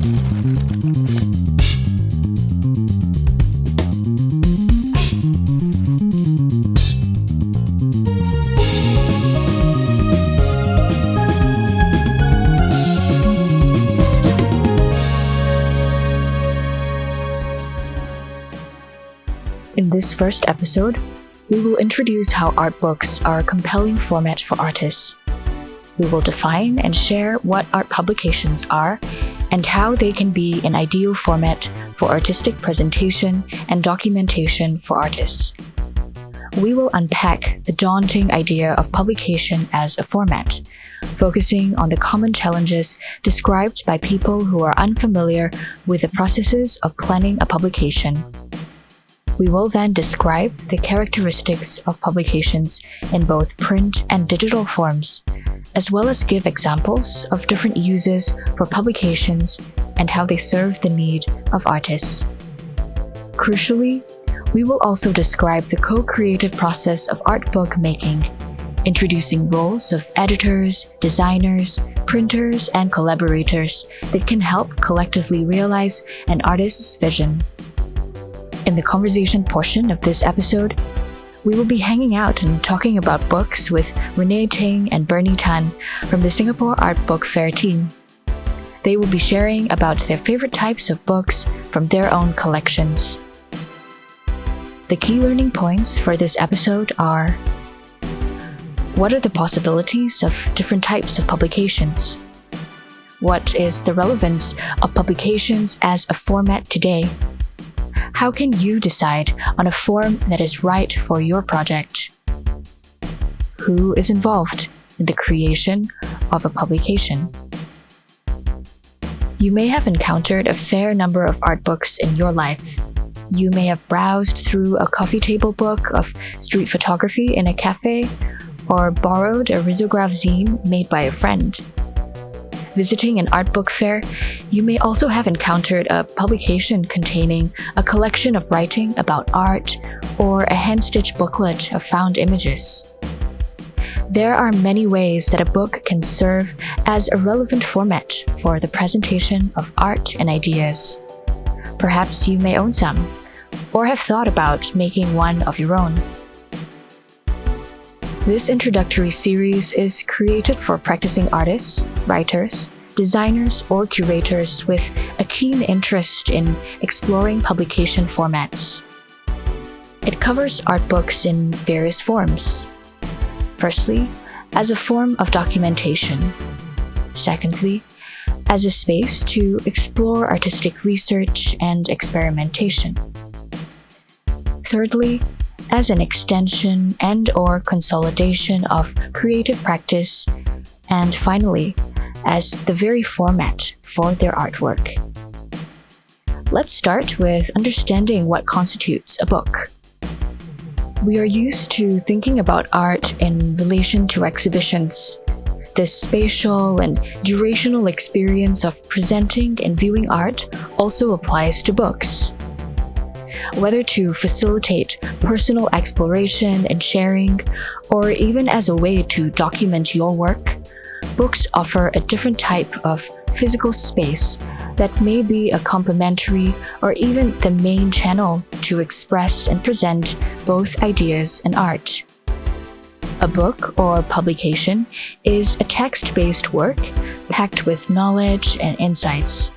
In this first episode, we will introduce how art books are a compelling format for artists. We will define and share what art publications are and how they can be an ideal format for artistic presentation and documentation for artists. We will unpack the daunting idea of publication as a format, focusing on the common challenges described by people who are unfamiliar with the processes of planning a publication. We will then describe the characteristics of publications in both print and digital forms, as well as give examples of different uses for publications and how they serve the need of artists. Crucially, we will also describe the co-creative process of art book making, introducing roles of editors, designers, printers, and collaborators that can help collectively realize an artist's vision. In the conversation portion of this episode, we will be hanging out and talking about books with Renée, Ting, and Berny Tan from the Singapore Art Book Fair team. They will be sharing about their favorite types of books from their own collections. The key learning points for this episode are: what are the possibilities of different types of publications? What is the relevance of publications as a format today? How can you decide on a form that is right for your project? Who is involved in the creation of a publication? You may have encountered a fair number of art books in your life. You may have browsed through a coffee table book of street photography in a cafe, or borrowed a risograph zine made by a friend. Visiting an art book fair, you may also have encountered a publication containing a collection of writing about art or a hand-stitched booklet of found images. There are many ways that a book can serve as a relevant format for the presentation of art and ideas. Perhaps you may own some, or have thought about making one of your own. This introductory series is created for practicing artists, writers, designers, or curators with a keen interest in exploring publication formats. It covers art books in various forms. Firstly, as a form of documentation. Secondly, as a space to explore artistic research and experimentation. Thirdly, as an extension and/or consolidation of creative practice, and finally, as the very format for their artwork. Let's start with understanding what constitutes a book. We are used to thinking about art in relation to exhibitions. This spatial and durational experience of presenting and viewing art also applies to books. Whether to facilitate personal exploration and sharing, or even as a way to document your work, books offer a different type of physical space that may be a complementary or even the main channel to express and present both ideas and art. A book or publication is a text-based work packed with knowledge and insights.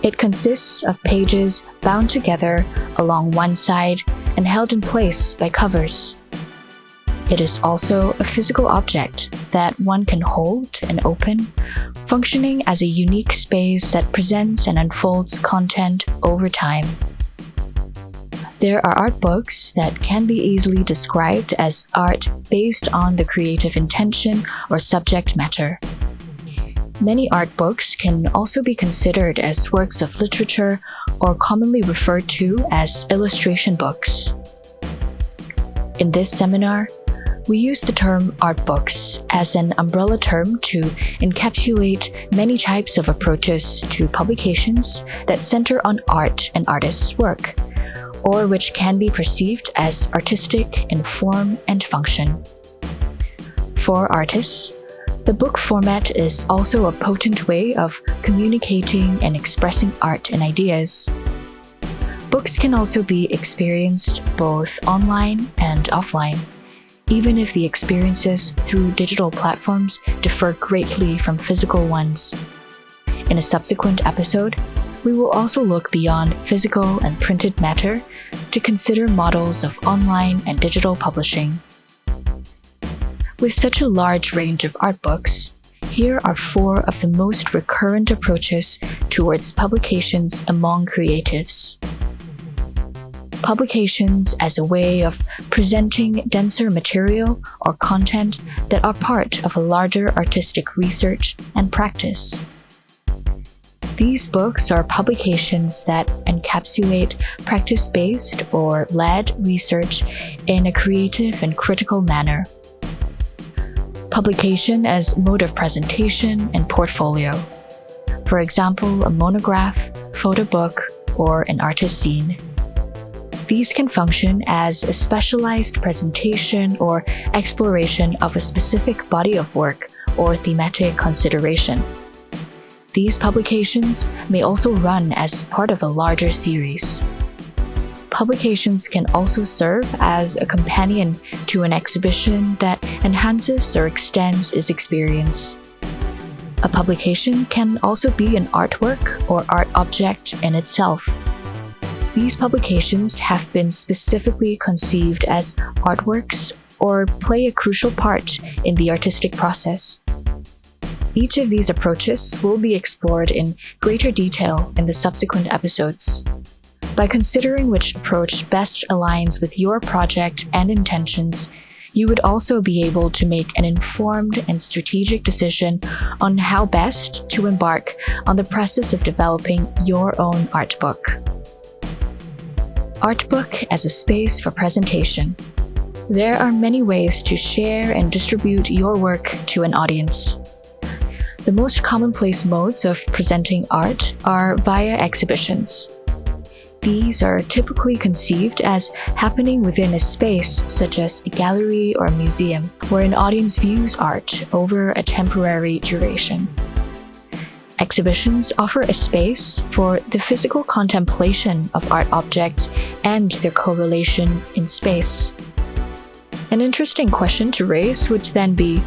It consists of pages bound together along one side and held in place by covers. It is also a physical object that one can hold and open, functioning as a unique space that presents and unfolds content over time. There are art books that can be easily described as art based on the creative intention or subject matter. Many art books can also be considered as works of literature or commonly referred to as illustration books. In this seminar, we use the term art books as an umbrella term to encapsulate many types of approaches to publications that center on art and artists' work, or which can be perceived as artistic in form and function. For artists, The book format is also a potent way of communicating and expressing art and ideas. Books can also be experienced both online and offline, even if the experiences through digital platforms differ greatly from physical ones. In a subsequent episode, we will also look beyond physical and printed matter to consider models of online and digital publishing. With such a large range of art books, here are 4 of the most recurrent approaches towards publications among creatives. Publications as a way of presenting denser material or content that are part of a larger artistic research and practice. These books are publications that encapsulate practice-based or led research in a creative and critical manner. Publication as mode of presentation and portfolio. For example, a monograph, photo book, or an artist zine. These can function as a specialized presentation or exploration of a specific body of work or thematic consideration. These publications may also run as part of a larger series. Publications can also serve as a companion to an exhibition that enhances or extends its experience. A publication can also be an artwork or art object in itself. These publications have been specifically conceived as artworks or play a crucial part in the artistic process. Each of these approaches will be explored in greater detail in the subsequent episodes. By considering which approach best aligns with your project and intentions, you would also be able to make an informed and strategic decision on how best to embark on the process of developing your own art book. Art book as a space for presentation. There are many ways to share and distribute your work to an audience. The most commonplace modes of presenting art are via exhibitions. These are typically conceived as happening within a space such as a gallery or a museum, where an audience views art over a temporary duration. Exhibitions offer a space for the physical contemplation of art objects and their correlation in space. An interesting question to raise would then be,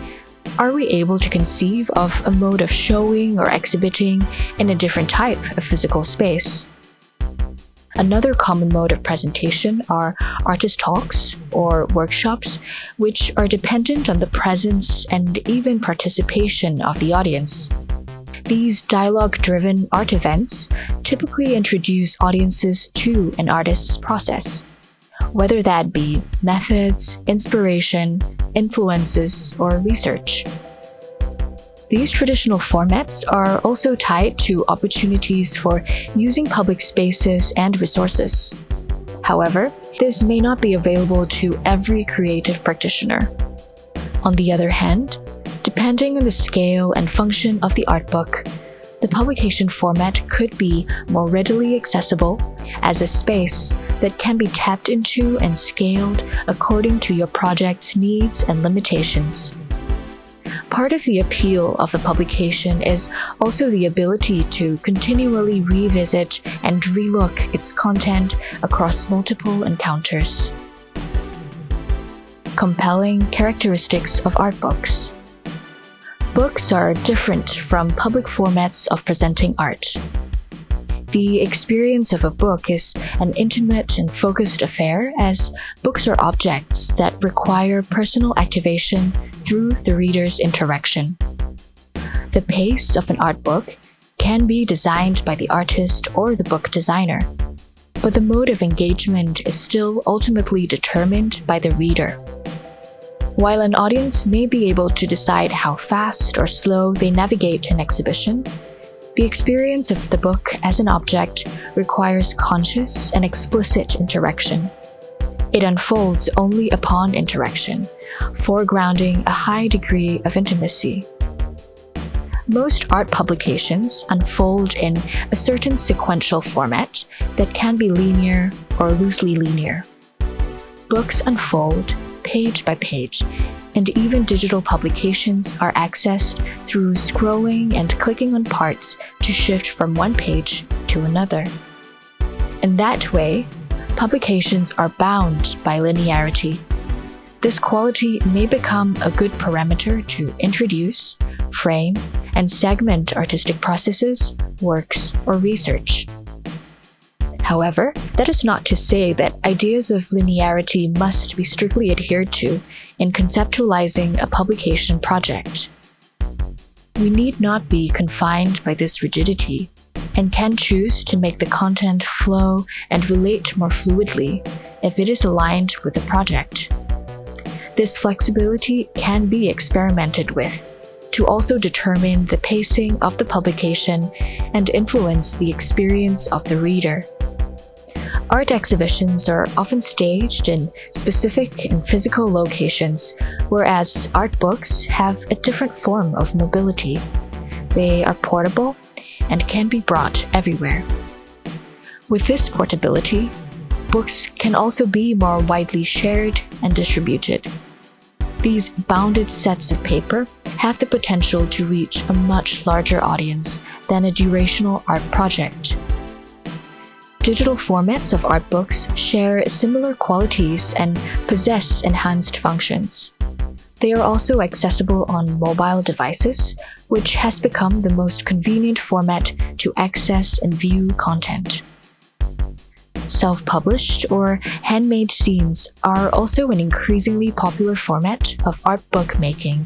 are we able to conceive of a mode of showing or exhibiting in a different type of physical space? Another common mode of presentation are artist talks or workshops, which are dependent on the presence and even participation of the audience. These dialogue-driven art events typically introduce audiences to an artist's process, whether that be methods, inspiration, influences, or research. These traditional formats are also tied to opportunities for using public spaces and resources. However, this may not be available to every creative practitioner. On the other hand, depending on the scale and function of the art book, the publication format could be more readily accessible as a space that can be tapped into and scaled according to your project's needs and limitations. Part of the appeal of the publication is also the ability to continually revisit and relook its content across multiple encounters. Compelling characteristics of art books. Books are different from public formats of presenting art. The experience of a book is an intimate and focused affair, as books are objects that require personal activation through the reader's interaction. The pace of an art book can be designed by the artist or the book designer, but the mode of engagement is still ultimately determined by the reader. While an audience may be able to decide how fast or slow they navigate an exhibition, the experience of the book as an object requires conscious and explicit interaction. It unfolds only upon interaction, foregrounding a high degree of intimacy. Most art publications unfold in a certain sequential format that can be linear or loosely linear. Books unfold page by page, and even digital publications are accessed through scrolling and clicking on parts to shift from one page to another. In that way, publications are bound by linearity. This quality may become a good parameter to introduce, frame, and segment artistic processes, works, or research. However, that is not to say that ideas of linearity must be strictly adhered to in conceptualizing a publication project. We need not be confined by this rigidity and can choose to make the content flow and relate more fluidly if it is aligned with the project. This flexibility can be experimented with to also determine the pacing of the publication and influence the experience of the reader. Art exhibitions are often staged in specific and physical locations, whereas art books have a different form of mobility. They are portable and can be brought everywhere. With this portability, books can also be more widely shared and distributed. These bounded sets of paper have the potential to reach a much larger audience than a durational art project. Digital formats of art books share similar qualities and possess enhanced functions. They are also accessible on mobile devices, which has become the most convenient format to access and view content. Self-published or handmade zines are also an increasingly popular format of art book making.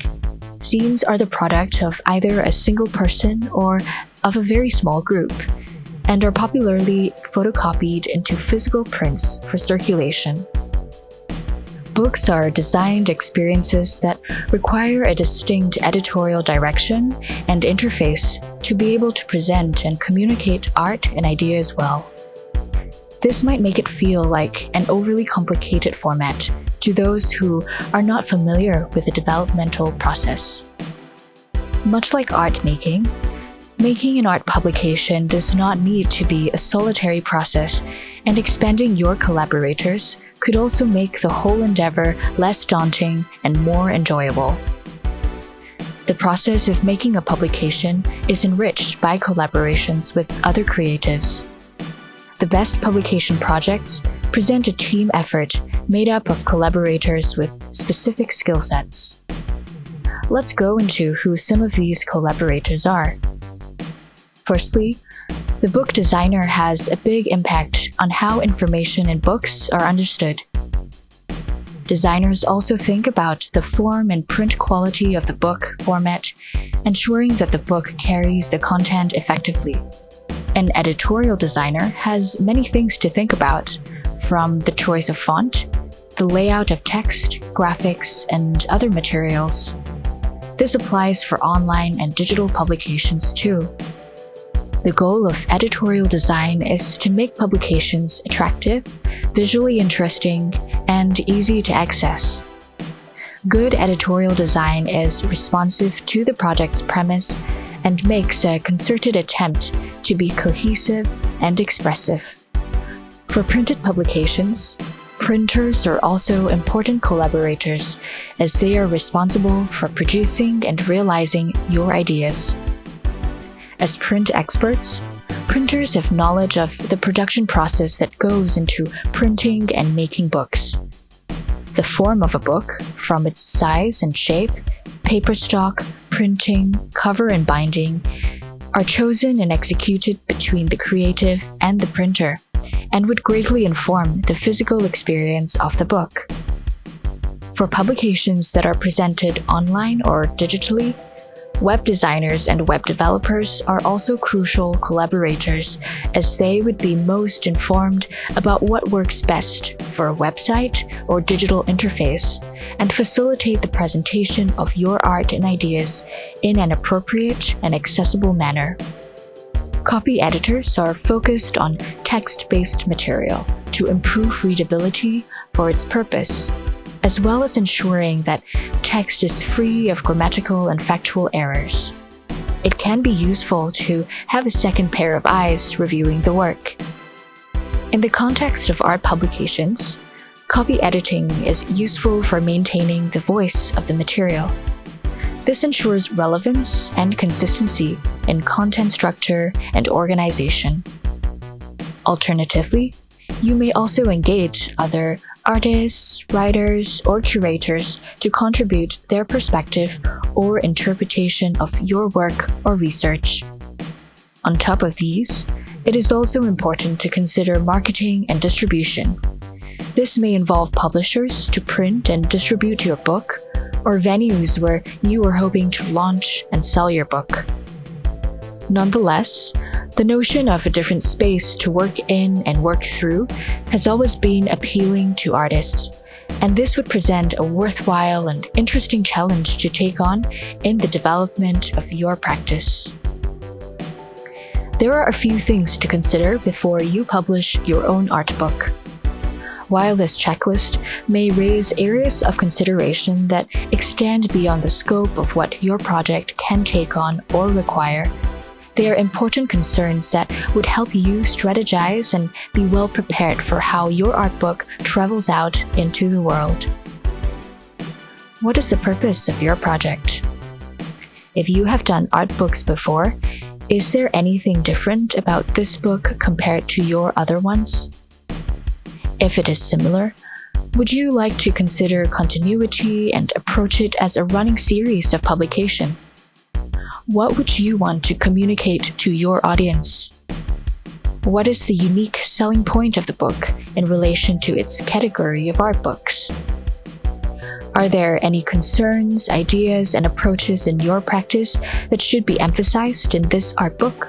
Zines are the product of either a single person or of a very small group, and are popularly photocopied into physical prints for circulation. Books are designed experiences that require a distinct editorial direction and interface to be able to present and communicate art and ideas well. This might make it feel like an overly complicated format to those who are not familiar with the developmental process. Much like art making an art publication does not need to be a solitary process, and expanding your collaborators could also make the whole endeavor less daunting and more enjoyable. The process of making a publication is enriched by collaborations with other creatives. The best publication projects present a team effort made up of collaborators with specific skill sets. Let's go into who some of these collaborators are. Firstly, the book designer has a big impact on how information in books are understood. Designers also think about the form and print quality of the book format, ensuring that the book carries the content effectively. An editorial designer has many things to think about, from the choice of font, the layout of text, graphics, and other materials. This applies for online and digital publications too. The goal of editorial design is to make publications attractive, visually interesting, and easy to access. Good editorial design is responsive to the project's premise and makes a concerted attempt to be cohesive and expressive. For printed publications, printers are also important collaborators as they are responsible for producing and realizing your ideas. As print experts, printers have knowledge of the production process that goes into printing and making books. The form of a book, from its size and shape, paper stock, printing, cover, and binding, are chosen and executed between the creative and the printer, and would greatly inform the physical experience of the book. For publications that are presented online or digitally, web designers and web developers are also crucial collaborators, as they would be most informed about what works best for a website or digital interface, and facilitate the presentation of your art and ideas in an appropriate and accessible manner. Copy editors are focused on text-based material to improve readability for its purpose, as well as ensuring that text is free of grammatical and factual errors. It can be useful to have a second pair of eyes reviewing the work. In the context of art publications, Copy editing is useful for maintaining the voice of the material. This ensures relevance and consistency in content structure and organization. Alternatively, you may also engage other artists, writers, or curators to contribute their perspective or interpretation of your work or research. On top of these, it is also important to consider marketing and distribution. This may involve publishers to print and distribute your book, or venues where you are hoping to launch and sell your book. Nonetheless, the notion of a different space to work in and work through has always been appealing to artists, and this would present a worthwhile and interesting challenge to take on in the development of your practice. There are a few things to consider before you publish your own art book. While this checklist may raise areas of consideration that extend beyond the scope of what your project can take on or require, they are important concerns that would help you strategize and be well prepared for how your art book travels out into the world. What is the purpose of your project? If you have done art books before, is there anything different about this book compared to your other ones? If it is similar, would you like to consider continuity and approach it as a running series of publication? What would you want to communicate to your audience? What is the unique selling point of the book in relation to its category of art books? Are there any concerns, ideas, and approaches in your practice that should be emphasized in this art book?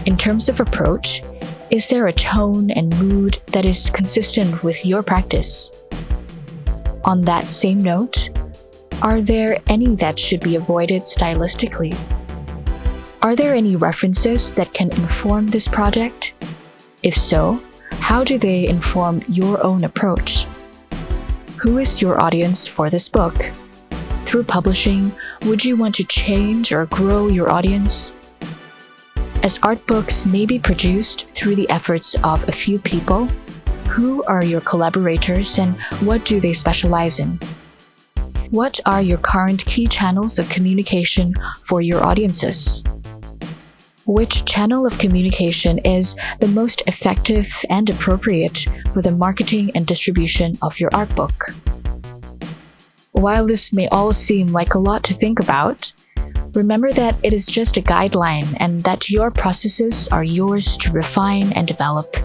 In terms of approach, is there a tone and mood that is consistent with your practice? On that same note, are there any that should be avoided stylistically? Are there any references that can inform this project? If so, how do they inform your own approach? Who is your audience for this book? Through publishing, would you want to change or grow your audience? As art books may be produced through the efforts of a few people, who are your collaborators and what do they specialize in? What are your current key channels of communication for your audiences? Which channel of communication is the most effective and appropriate for the marketing and distribution of your art book? While this may all seem like a lot to think about, remember that it is just a guideline and that your processes are yours to refine and develop.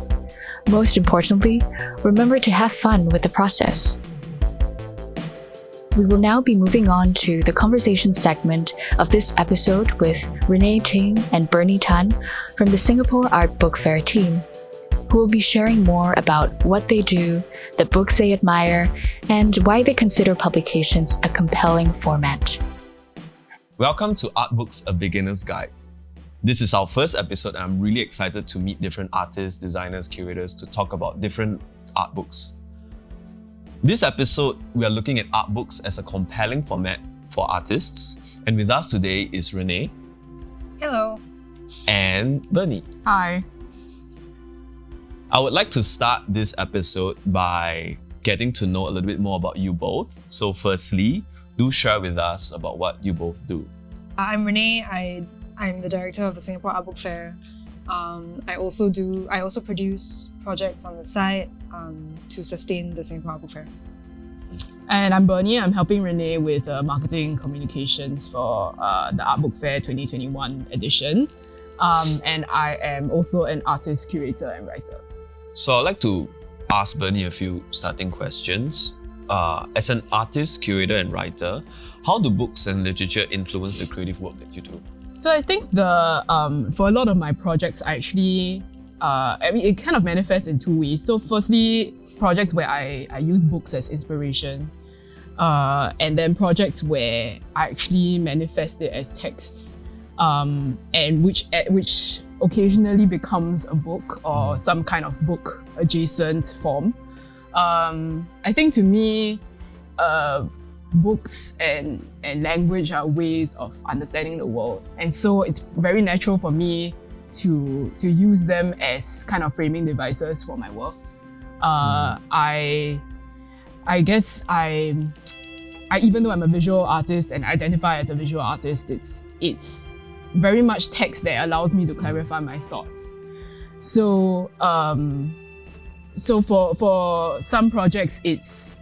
Most importantly, remember to have fun with the process. We will now be moving on to the conversation segment of this episode with Renée, Ting, and Berny Tan from the Singapore Art Book Fair team, who will be sharing more about what they do, the books they admire, and why they consider publications a compelling format. Welcome to Art Books, A Beginner's Guide. This is our first episode and I'm really excited to meet different artists, designers, curators to talk about different art books. This episode, we are looking at art books as a compelling format for artists. And with us today is Renée. Hello. And Berny. Hi. I would like to start this episode by getting to know a little bit more about you both. So firstly, do share with us about what you both do. I'm Renée. I'm the director of the Singapore Art Book Fair. I also produce projects on the side to sustain the Singapore Art Book Fair. And I'm Berny. I'm helping Renée with marketing communications for the Art Book Fair 2021 edition. And I am also an artist, curator, and writer. So I'd like to ask Berny a few starting questions. As an artist, curator, and writer, how do books and literature influence the creative work that you do? So I think for a lot of my projects, it kind of manifests in two ways. So firstly, projects where I use books as inspiration, and then projects where I actually manifest it as text, and which occasionally becomes a book or some kind of book adjacent form. I think to me, books and language are ways of understanding the world, and so it's very natural for me to use them as kind of framing devices for my work. I guess I even though I'm a visual artist and identify as a visual artist, it's very much text that allows me to clarify my thoughts. So for some projects, it's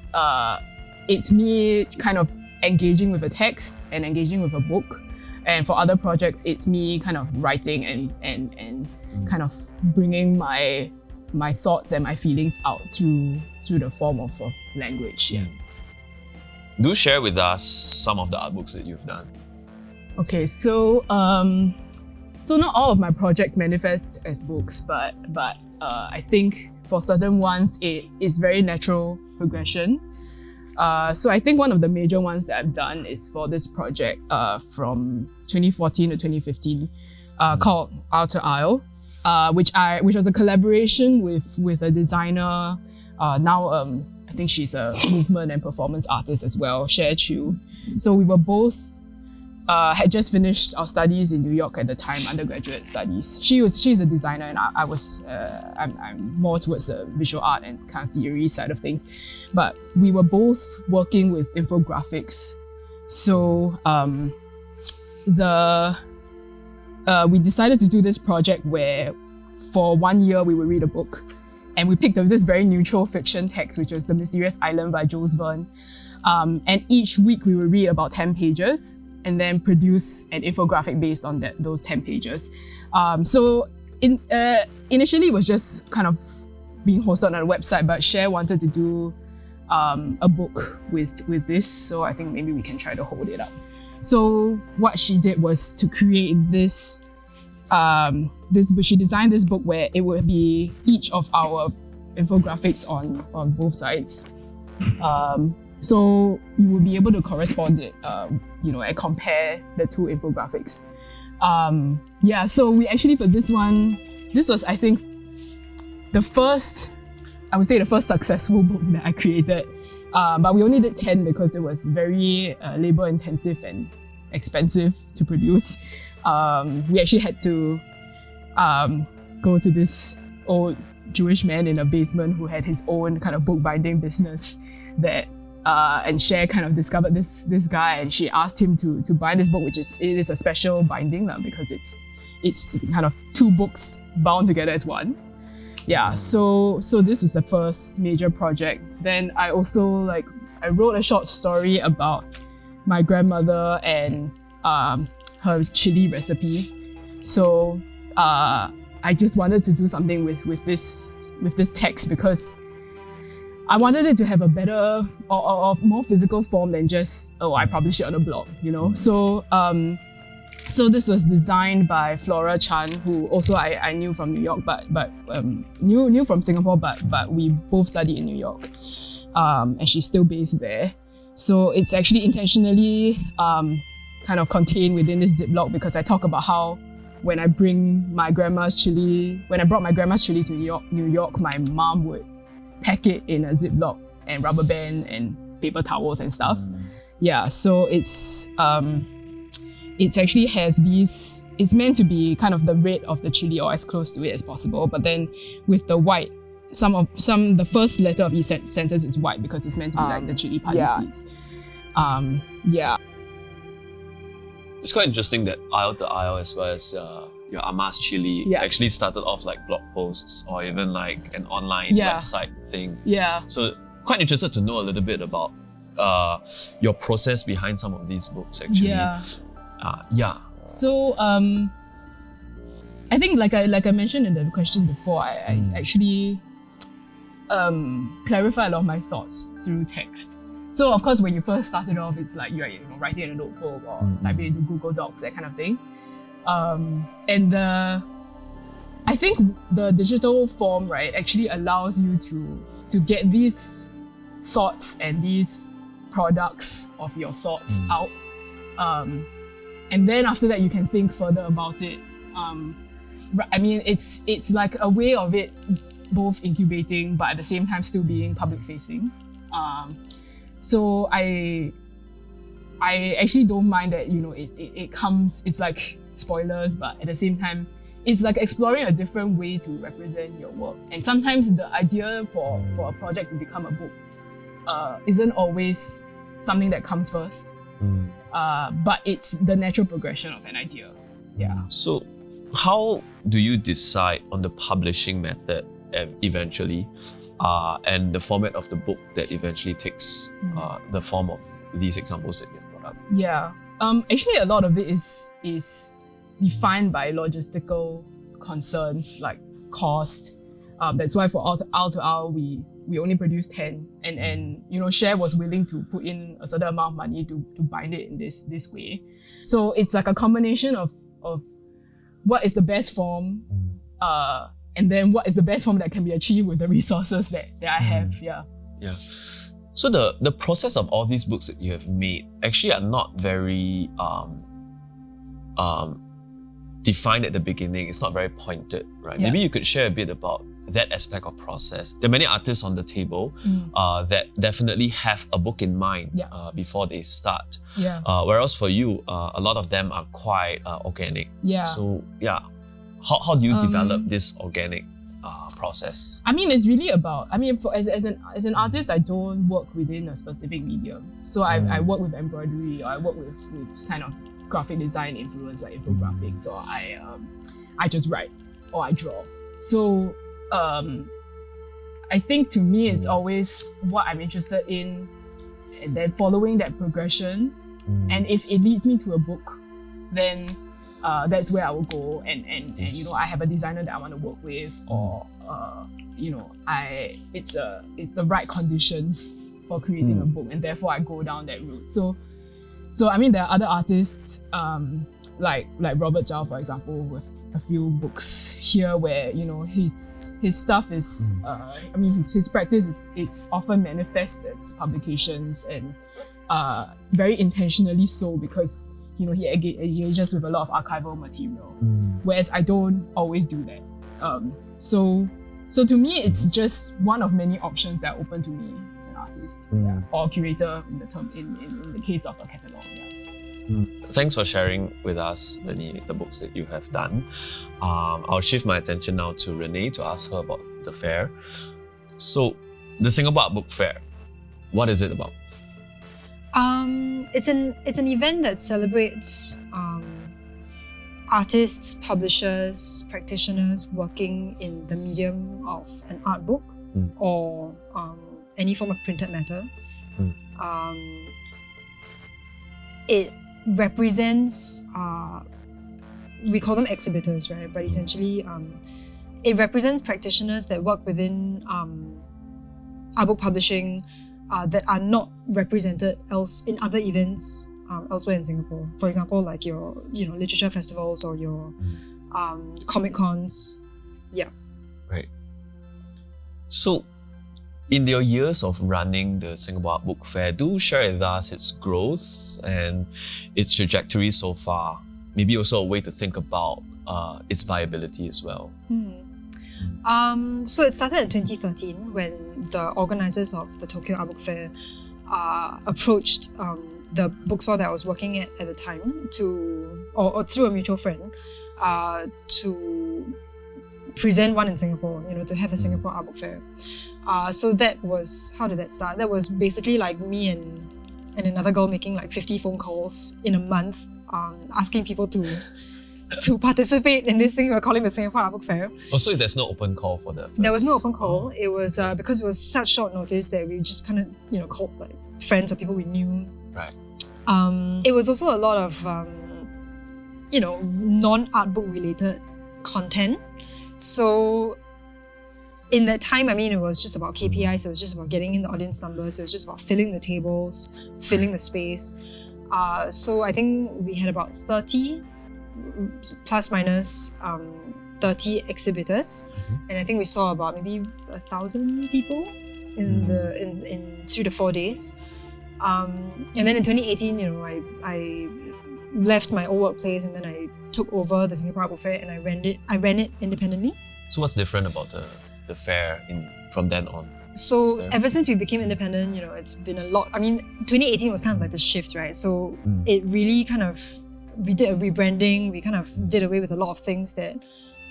me kind of engaging with a text and engaging with a book, and for other projects, it's me kind of writing and kind of bringing my thoughts and my feelings out through the form of language. Yeah. Do share with us some of the art books that you've done. Okay, so not all of my projects manifest as books, but I think for certain ones it is very natural progression. So I think one of the major ones that I've done is for this project from 2014 to 2015 called 𝘊𝘰𝘮𝘮𝘴, which was a collaboration with a designer. Now I think she's a movement and performance artist as well, 𝘊𝘰𝘮𝘮𝘭𝘭𝘪𝘯𝘨. So we were both had just finished our studies in New York at the time, undergraduate studies. She's a designer, and I'm more towards the visual art and kind of theory side of things. But we were both working with infographics. So we decided to do this project where for 1 year we would read a book, and we picked up this very neutral fiction text, which was The Mysterious Island by Jules Verne. And each week we would read about 10 pages and then produce an infographic based on those 10 pages. So initially it was just kind of being hosted on a website, but 𝘊𝘰𝘮𝘮𝘮𝘭𝘭𝘪𝘯𝘨 wanted to do a book with this, so I think maybe we can try to hold it up. So what she did was to create this, she designed this book where it would be each of our infographics on both sides. So you will be able to correspond it, and compare the two infographics. So we actually, for this one, this was, I think, the first successful book that I created. But we only did 10 because it was very labor intensive and expensive to produce. We actually had to go to this old Jewish man in a basement who had his own kind of bookbinding business that and 𝘊𝘰𝘮𝘮𝘮𝘭𝘭𝘪𝘯𝘨 guy, and she asked him to bind this book, which is a special binding because it's kind of two books bound together as one. Yeah, so this was the first major project. Then I also I wrote a short story about my grandmother and her chili recipe. So I just wanted to do something with this text because I wanted it to have a better or more physical form than just, I publish it on a blog, So this was designed by Flora Chan, who also I knew from New York, but knew from Singapore, but we both studied in New York, and she's still based there. So it's actually intentionally kind of contained within this Ziploc because I talk about how when I brought my grandma's chili to New York, my mom would pack it in a Ziploc and rubber band and paper towels and stuff. Yeah, so it actually has these, it's meant to be kind of the red of the chili or as close to it as possible, but then with the white, the first letter of each sentence is white because it's meant to be like the chili party seeds. It's quite interesting that 𝘊𝘰𝘮𝘮𝘮𝘭𝘭𝘪𝘯𝘨 as well as your Ama's chili actually started off like blog posts or even like an online website thing. Yeah. So quite interested to know a little bit about your process behind some of these books actually. So I think like I mentioned in the question before, I actually clarify a lot of my thoughts through text. So of course when you first started off, it's like you're writing in a notebook or typing into Google Docs, that kind of thing. And I think the digital form, right, actually allows you to get these thoughts and these products of your thoughts out. And then after that, you can think further about it. I mean, it's like a way of it both incubating, but at the same time still being public facing. So I actually don't mind that, it comes, it's like spoilers, but at the same time, it's like exploring a different way to represent your work. And sometimes the idea for a project to become a book isn't always something that comes first, but it's the natural progression of an idea. Yeah. So how do you decide on the publishing method eventually, and the format of the book that eventually takes the form of these examples that you have brought up? Yeah. Actually, a lot of it is defined by logistical concerns like cost. That's why for Hour we only produced 10, and Share was willing to put in a certain amount of money to bind it in this way. So it's like a combination of what is the best form, and then what is the best form that can be achieved with the resources that I have. Yeah. So the process of all these books that you have made actually are not very defined at the beginning. It's not very pointed, right? Yeah. Maybe you could share a bit about that aspect of process. There are many artists on the table that definitely have a book in mind before they start. Yeah. Whereas for you, a lot of them are quite organic. Yeah. So how do you develop this organic process? I mean, it's really about, as an artist, I don't work within a specific medium. So I work with embroidery, or I work with kind of graphic design influence like infographics, or I just write or I draw. So I think to me it's always what I'm interested in, and then following that progression. And if it leads me to a book, then that's where I will go, and I have a designer that I want to work with, or it's the right conditions for creating a book, and therefore I go down that route. So I mean, there are other artists like Robert Zhao, for example, with a few books here where his stuff is his practice it's often manifests as publications, and very intentionally so, because he engages with a lot of archival material, whereas I don't always do that. So to me, it's just one of many options that are open to me as an artist, or curator in the case of a catalogue. Thanks for sharing with us, Berny, the books that you have done. I'll shift my attention now to Renée to ask her about the fair. So, the Singapore Art Book Fair, what is it about? It's an event that celebrates artists, publishers, practitioners working in the medium of an art book or any form of printed matter. It represents, we call them exhibitors, right? But essentially, it represents practitioners that work within art book publishing that are not represented in other events elsewhere in Singapore. For example, like your literature festivals or your comic cons. Yeah. Right. So, in your years of running the Singapore Art Book Fair, do share with us its growth and its trajectory so far. Maybe also a way to think about its viability as well. So it started in 2013 when the organizers of the Tokyo Art Book Fair approached the bookstore that I was working at the time or through a mutual friend to present one in Singapore, to have a Singapore Art Book Fair. So that was, how did that start? That was basically like me and another girl making like 50 phone calls in a month, asking people to participate in this thing we're calling the Singapore Art Book Fair. Oh, so there's no open call for that? There was no open call. It was because it was such short notice that we just kind of, called like friends or people we knew. Right. It was also a lot of, non-art book related content. So in that time, it was just about KPIs. It was just about getting in the audience numbers. It was just about filling the tables, filling the space. So I think we had about 30 plus minus 30 exhibitors, and I think we saw about maybe 1,000 people in 3 to 4 days. And then in 2018, I left my old workplace, and then I took over the Singapore Art Book Fair, and I ran it independently. So what's different about the fair from then on? So ever since we became independent, it's been a lot. 2018 was kind of like the shift, right? So it really kind of, we did a rebranding. We kind of did away with a lot of things that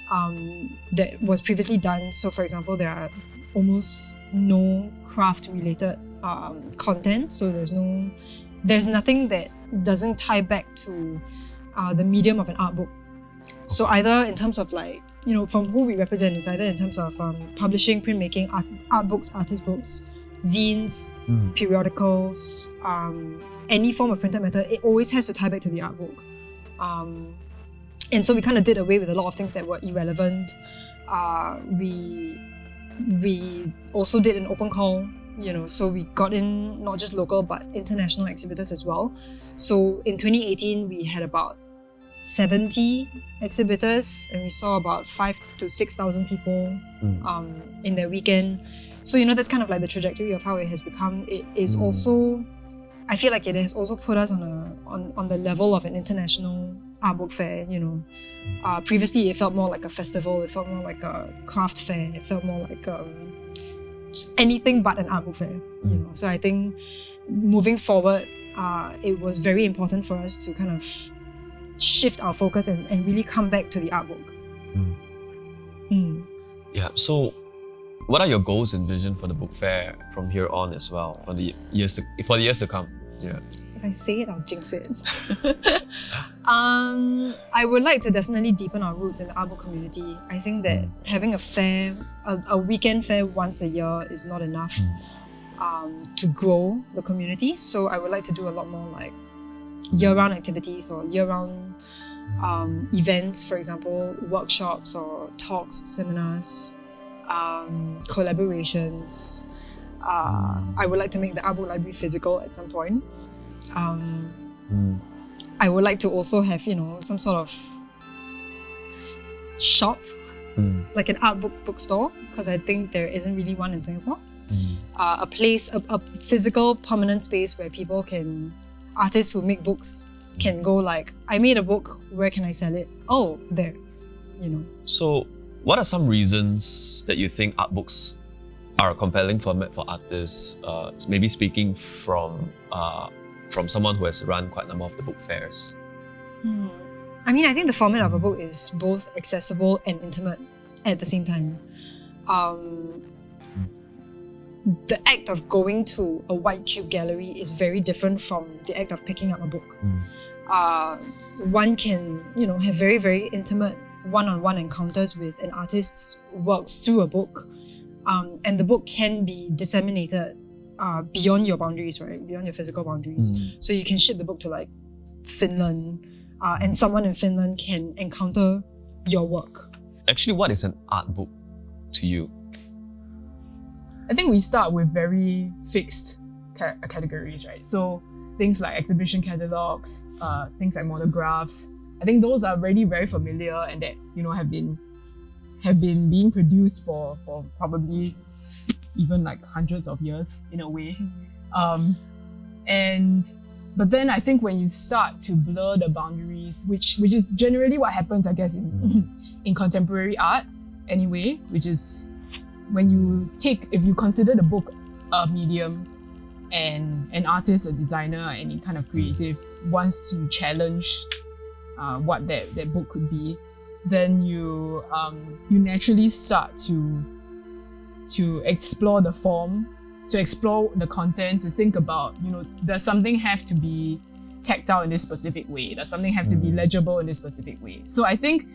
that was previously done. So for example, there are almost no craft related content. So there's nothing that doesn't tie back to the medium of an art book. So either in terms of like, from who we represent, it's either in terms of publishing, printmaking, art books, artist books, zines, periodicals, any form of printed matter, it always has to tie back to the art book. And so we kind of did away with a lot of things that were irrelevant. We also did an open call, so we got in not just local but international exhibitors as well. So in 2018, we had about 70 exhibitors and we saw about 5,000 to 6,000 people in their weekend. So, that's kind of like the trajectory of how it has become. It is also, I feel like it has also put us on the level of an international art book fair, Previously, it felt more like a festival, it felt more like a craft fair, it felt more like just anything but an art book fair, So I think moving forward, it was very important for us to kind of shift our focus and really come back to the art book. Yeah, so what are your goals and vision for the book fair from here on as well, for the years to come? Yeah. If I say it, I'll jinx it. I would like to definitely deepen our roots in the art book community. I think that having a fair, a weekend fair once a year is not enough to grow the community. So I would like to do a lot more like year-round activities or year-round events, for example, workshops or talks, seminars, collaborations. I would like to make the art book library physical at some point. I would like to also have, some sort of shop, like an art book bookstore, because I think there isn't really one in Singapore. A place, a physical, permanent space where artists who make books can go like, I made a book, where can I sell it? Oh, there, So what are some reasons that you think art books are a compelling format for artists, maybe speaking from someone who has run quite a number of the book fairs? I mean, I think the format of a book is both accessible and intimate at the same time. The act of going to a white cube gallery is very different from the act of picking up a book. One can, have very, very intimate one-on-one encounters with an artist's works through a book. And the book can be disseminated beyond your boundaries, right? Beyond your physical boundaries. So you can ship the book to like Finland, and someone in Finland can encounter your work. Actually, what is an art book to you? I think we start with very fixed categories, right? So things like exhibition catalogs, things like monographs. I think those are already very familiar and that have been being produced for probably even like hundreds of years in a way. But then I think when you start to blur the boundaries, which is generally what happens, I guess, in contemporary art anyway, which is if you consider the book a medium and an artist, a designer, any kind of creative wants to challenge what that book could be, then you naturally start to explore the form, to explore the content, to think about, does something have to be tactile in this specific way? Does something have to be legible in this specific way? So I think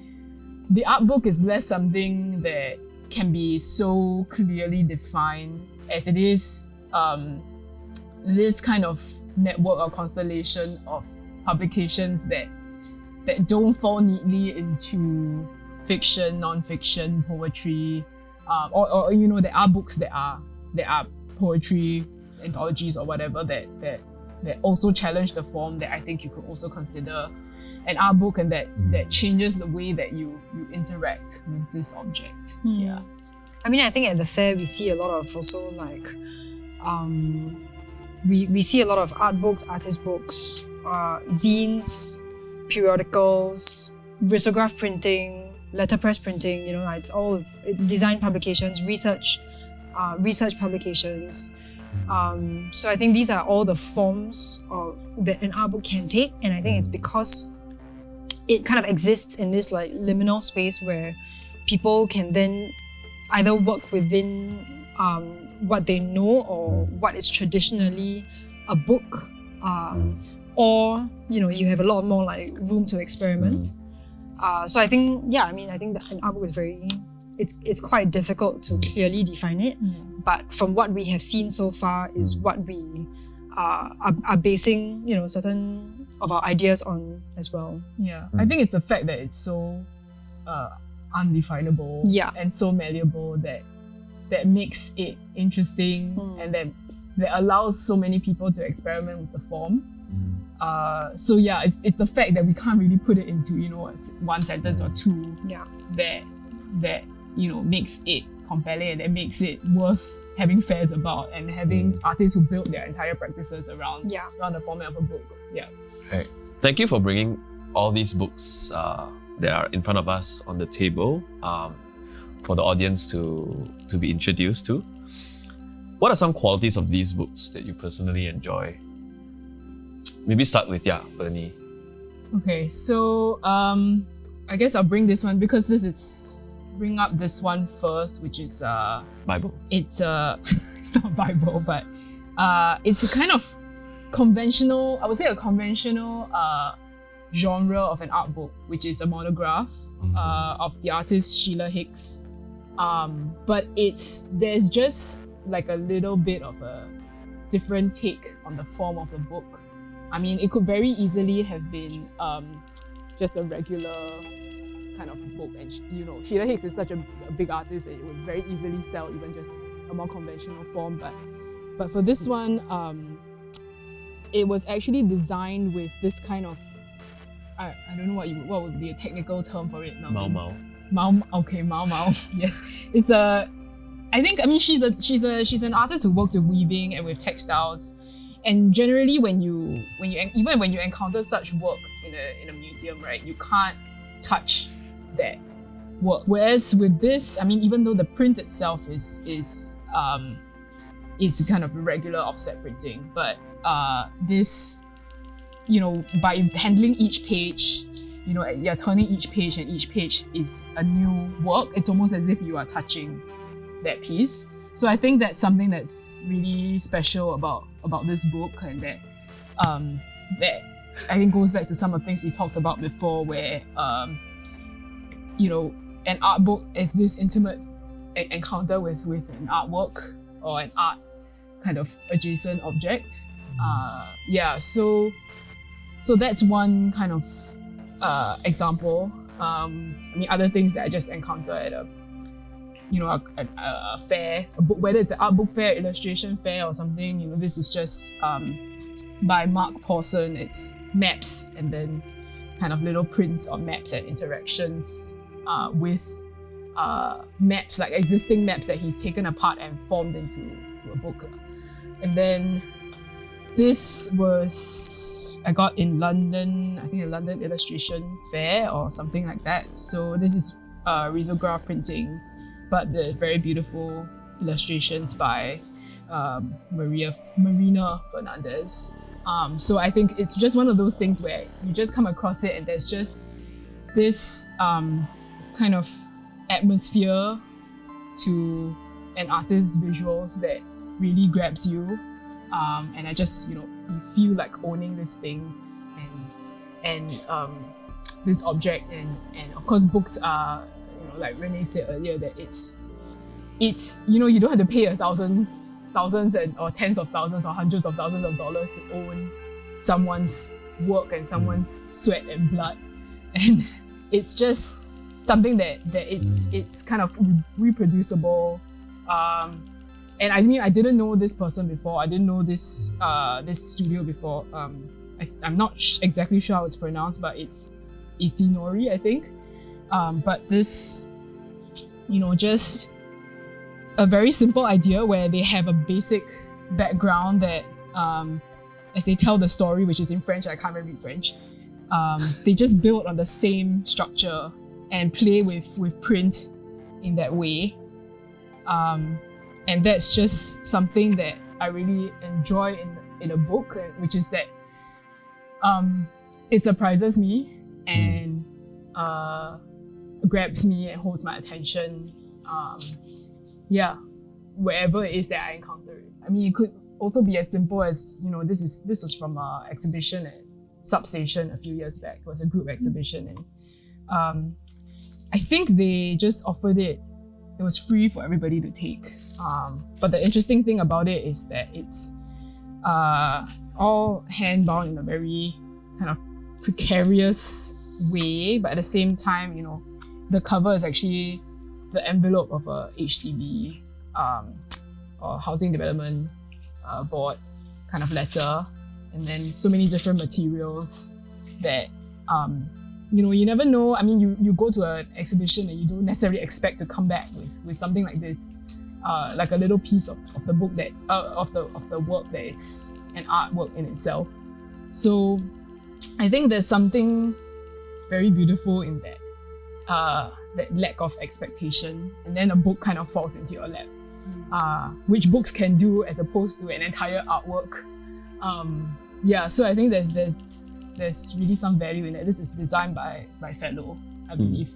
the art book is less something that can be so clearly defined as it is this kind of network or constellation of publications that don't fall neatly into fiction, non-fiction, poetry, or there are books that are poetry anthologies or whatever that also challenge the form that I think you could also consider an art book, and that changes the way that you interact with this object. Yeah. I mean, I think at the fair we see a lot of also like we see a lot of art books, artist books, zines, periodicals, risograph printing, letterpress printing. It's all design publications, research publications. So I think these are all the forms that an art book can take, and I think it's because it kind of exists in this like liminal space where people can then either work within what they know or what is traditionally a book, or you have a lot more like room to experiment. So I think that an art book is it's quite difficult to clearly define it, but from what we have seen so far is what we are basing certain of our ideas on as well. I think it's the fact that it's so undefinable and so malleable that makes it interesting, and that allows so many people to experiment with the form. It's the fact that we can't really put it into one sentence or two that makes it compelling, and that makes it worth having fairs about and having artists who build their entire practices around the format of a book. Right. Thank you for bringing all these books that are in front of us on the table for the audience to be introduced to. What are some qualities of these books that you personally enjoy? Maybe start with Bernie. Okay, so I guess I'll bring this one because bring up this one first, which is Bible. It's it's not Bible, but it's a kind of conventional, I would say a conventional genre of an art book, which is a monograph of the artist Sheila Hicks. But there's just like a little bit of a different take on the form of the book. I mean, it could very easily have been just a regular kind of book, and Sheila Hicks is such a big artist that it would very easily sell even just a more conventional form. But for this one, it was actually designed with this kind of I don't know what would be a technical term for it. Mau. Yes, it's she's an artist who works with weaving and with textiles. And generally, when you encounter such work in a museum, right, you can't touch that work. Whereas with this, I mean, even though the print itself is kind of regular offset printing, but this, by handling each page, you're turning each page, and each page is a new work. It's almost as if you are touching that piece. So I think that's something that's really special about this book, and that I think goes back to some of the things we talked about before, where an art book is this intimate encounter with an artwork or an art kind of adjacent object. So that's one kind of example. I mean, other things that I just encounter at a fair, a book, whether it's an art book fair, illustration fair, or something. This is just by Mark Pawson. It's maps and then kind of little prints on maps and interactions with maps, like existing maps that he's taken apart and formed into a book. And then this I got in London, I think the London Illustration Fair or something like that. So this is risograph printing, but the very beautiful illustrations by Marina Fernandez. So I think it's just one of those things where you just come across it and there's just this kind of atmosphere to an artist's visuals that really grabs you. And I just, you feel like owning this thing and this object. And of course, books are, like Renée said earlier, that it's you don't have to pay thousands or tens of thousands or hundreds of thousands of dollars to own someone's work and someone's sweat and blood. And it's just something that it's kind of reproducible. And I mean, I didn't know this person before. I didn't know this studio before. I'm not exactly sure how it's pronounced, but it's Isinori, I think. But this, just a very simple idea where they have a basic background that, as they tell the story, which is in French, I can't really read French, they just build on the same structure and play with print in that way. And that's just something that I really enjoy in a book, which is that it surprises me, and grabs me and holds my attention. Wherever it is that I encounter it. I mean, it could also be as simple as, this was from an exhibition at Substation a few years back. It was a group exhibition, and I think they just offered it. It was free for everybody to take. But the interesting thing about it is that it's all hand-bound in a very kind of precarious way, but at the same time, the cover is actually the envelope of a HDB or Housing Development Board kind of letter, and then so many different materials that you never know. I mean, you go to an exhibition and you don't necessarily expect to come back with something like this, like a little piece of the book that of the work that is an artwork in itself. So I think there's something very beautiful in that lack of expectation, and then a book kind of falls into your lap, which books can do as opposed to an entire artwork. So I think there's really some value in it. This is designed by /Fellow, I believe,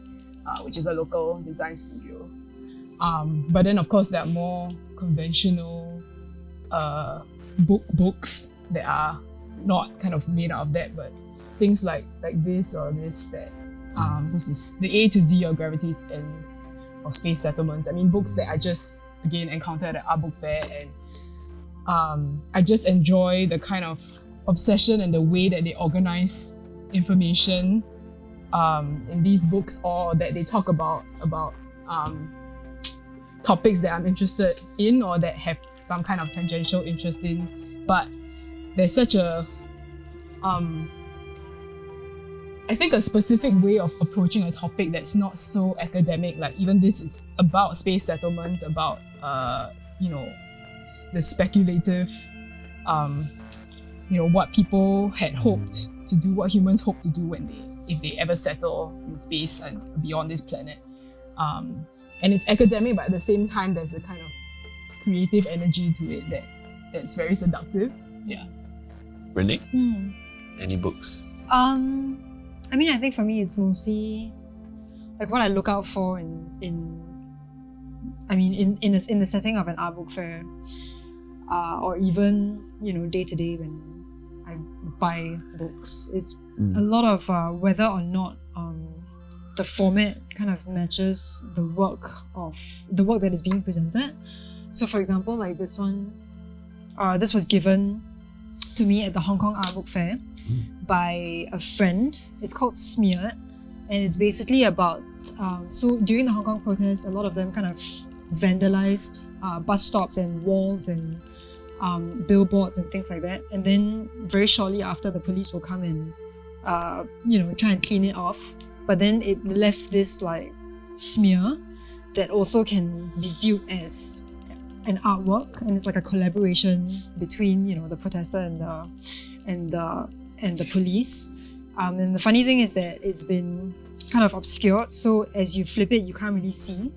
which is a local design studio. But then of course there are more conventional books that are not kind of made out of that, but things like this or this that this is the A to Z of Gravity's End or Space Settlements. I mean, books that I just again encountered at Art Book Fair, and I just enjoy the kind of obsession and the way that they organize information in these books, or that they talk about topics that I'm interested in or that have some kind of tangential interest in. But there's such a I think a specific way of approaching a topic that's not so academic. Like even this is about space settlements, about the speculative, what people had hoped to do, what humans hope to do if they ever settle in space and beyond this planet. And it's academic, but at the same time, there's a kind of creative energy to it that's very seductive. Yeah. Renée? Any books? I mean, I think for me, it's mostly like what I look out for in the setting of an art book fair, or even day to day when I buy books. It's a lot of whether or not the format kind of matches the work that is being presented. So, for example, like this one, this was given to me at the Hong Kong Art Book Fair by a friend. It's called Smeared, and it's basically about so during the Hong Kong protests, a lot of them kind of vandalized bus stops and walls and billboards and things like that. And then very shortly after, the police will come and try and clean it off. But then it left this like smear that also can be viewed as an artwork, and it's like a collaboration between the protester and the police. And the funny thing is that it's been kind of obscured, so as you flip it, you can't really see.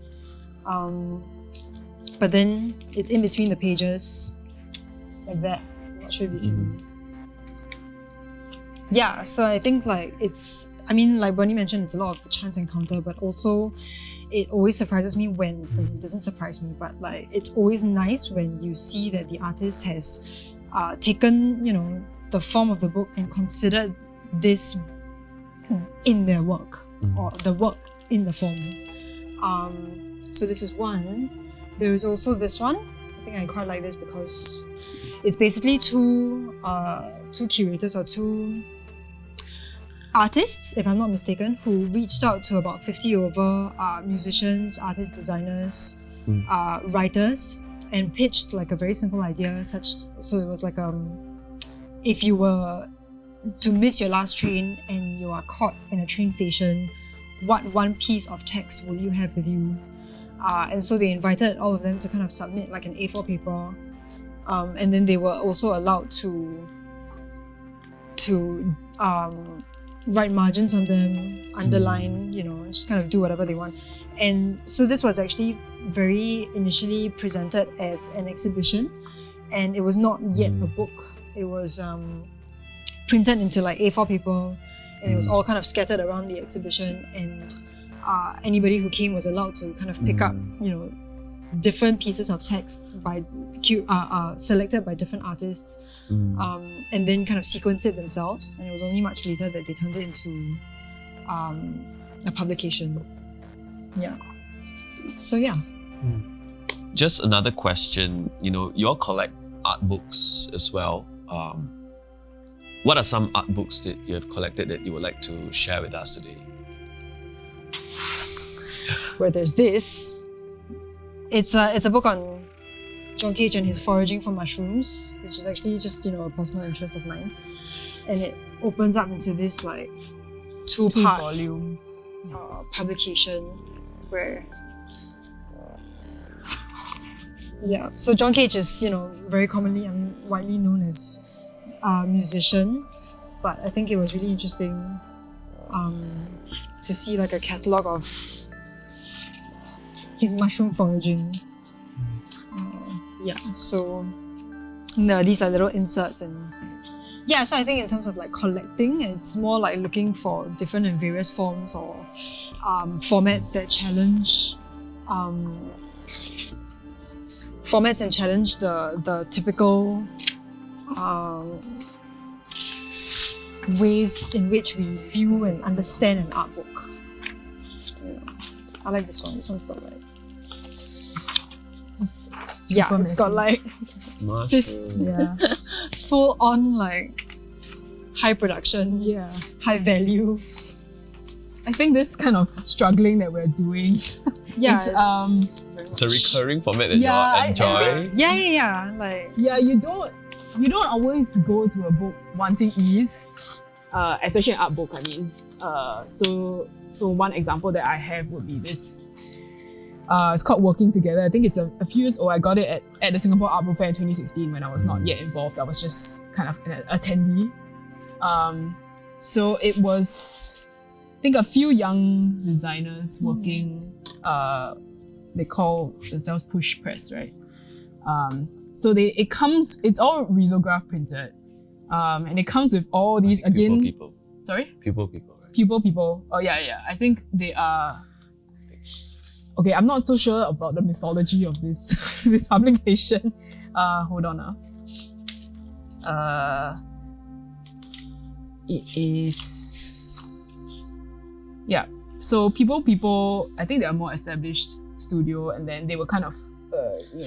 But then it's in between the pages, like that. I'm not sure if you can. Yeah, so I think like like Bernie mentioned, it's a lot of chance encounter, but also it always surprises me it doesn't surprise me, but like it's always nice when you see that the artist has taken the form of the book and considered this in their work, or the work in the form. So this is one. There is also this one. I think I quite like this because it's basically two curators or two artists, if I'm not mistaken, who reached out to about 50 over musicians, artists, designers, writers, and pitched like a very simple idea. So it was like if you were to miss your last train and you are caught in a train station, what one piece of text will you have with you? And so they invited all of them to kind of submit like an A4 paper, and then they were also allowed to write margins on them, underline, just kind of do whatever they want. And so this was actually very initially presented as an exhibition, and it was not yet a book. It was printed into like A4 paper, and it was all kind of scattered around the exhibition. And anybody who came was allowed to kind of pick up, different pieces of texts selected by different artists, and then kind of sequence it themselves. And it was only much later that they turned it into a publication. Yeah. So yeah. Just another question. You all collect art books as well. What are some art books that you have collected that you would like to share with us today? Where there's this. It's a book on John Cage and his foraging for mushrooms, which is actually just a personal interest of mine, and it opens up into this like two-part volumes publication where so John Cage is very commonly and widely known as a musician, but I think it was really interesting to see like a catalogue of his mushroom foraging. So these are little inserts, and so I think in terms of like collecting, it's more like looking for different and various forms or formats that challenge the typical ways in which we view and understand an art book. I like this one. This one's got like it's got like this full on like high production, high value. I think this kind of struggling that we're doing, it's a recurring format that you all enjoy. You don't always go to a book wanting ease, especially an art book. I mean, so one example that I have would be this. It's called Working Together. I think it's a few years old. I got it at the Singapore Art Book Fair in 2016 when I was not yet involved. I was just kind of an attendee. So it was, I think, a few young designers working, they call themselves push press, right? So it's all risograph printed. And it comes with all these, again... People. Sorry? People, right? People. Oh, yeah. I think they are... Okay, I'm not so sure about the mythology of this this publication. Hold on. It is... Yeah. So people, I think they are more established studio, and then they were kind of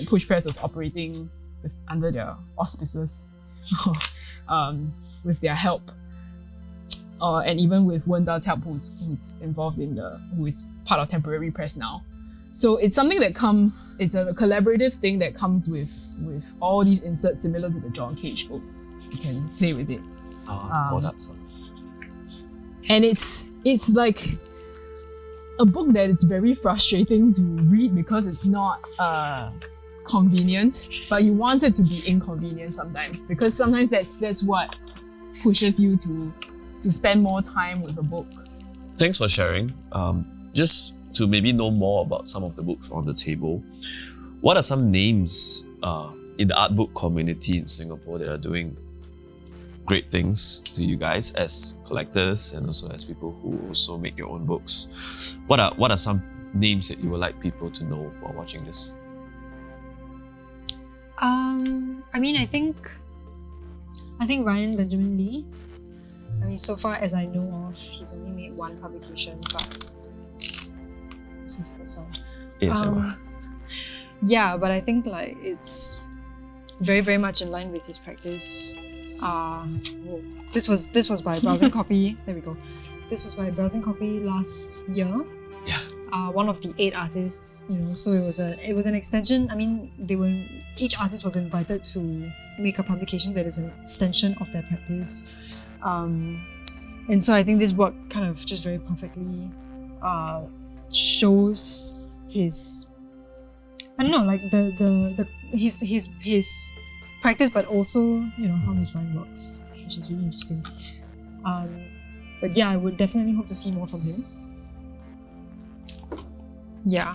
push press was operating under their auspices, with their help, and even with Wenda's help, who's involved who is part of Temporary Press now. So it's something that comes. It's a collaborative thing that comes with all these inserts similar to the John Cage book. You can play with it. And it's like a book that it's very frustrating to read because it's not convenient, but you want it to be inconvenient sometimes, because sometimes that's what pushes you to spend more time with a book. Thanks for sharing. Just to maybe know more about some of the books on the table, what are some names in the art book community in Singapore that are doing great things to you guys as collectors and also as people who also make your own books? What are some names that you would like people to know while watching this? I think Ryan Benjamin Lee. I mean, so far as I know of, he's only made one publication, but listen to that song. Yeah, but I think like it's very, very much in line with his practice. This was by Browsing Copy. There we go. This was by Browsing Copy last year. Yeah. One of the 8 artists, so it was an extension. I mean, each artist was invited to make a publication that is an extension of their practice. And so I think this work kind of just very perfectly shows his, I don't know, like his practice, but also how his mind works, which is really interesting. But yeah, I would definitely hope to see more from him. Yeah,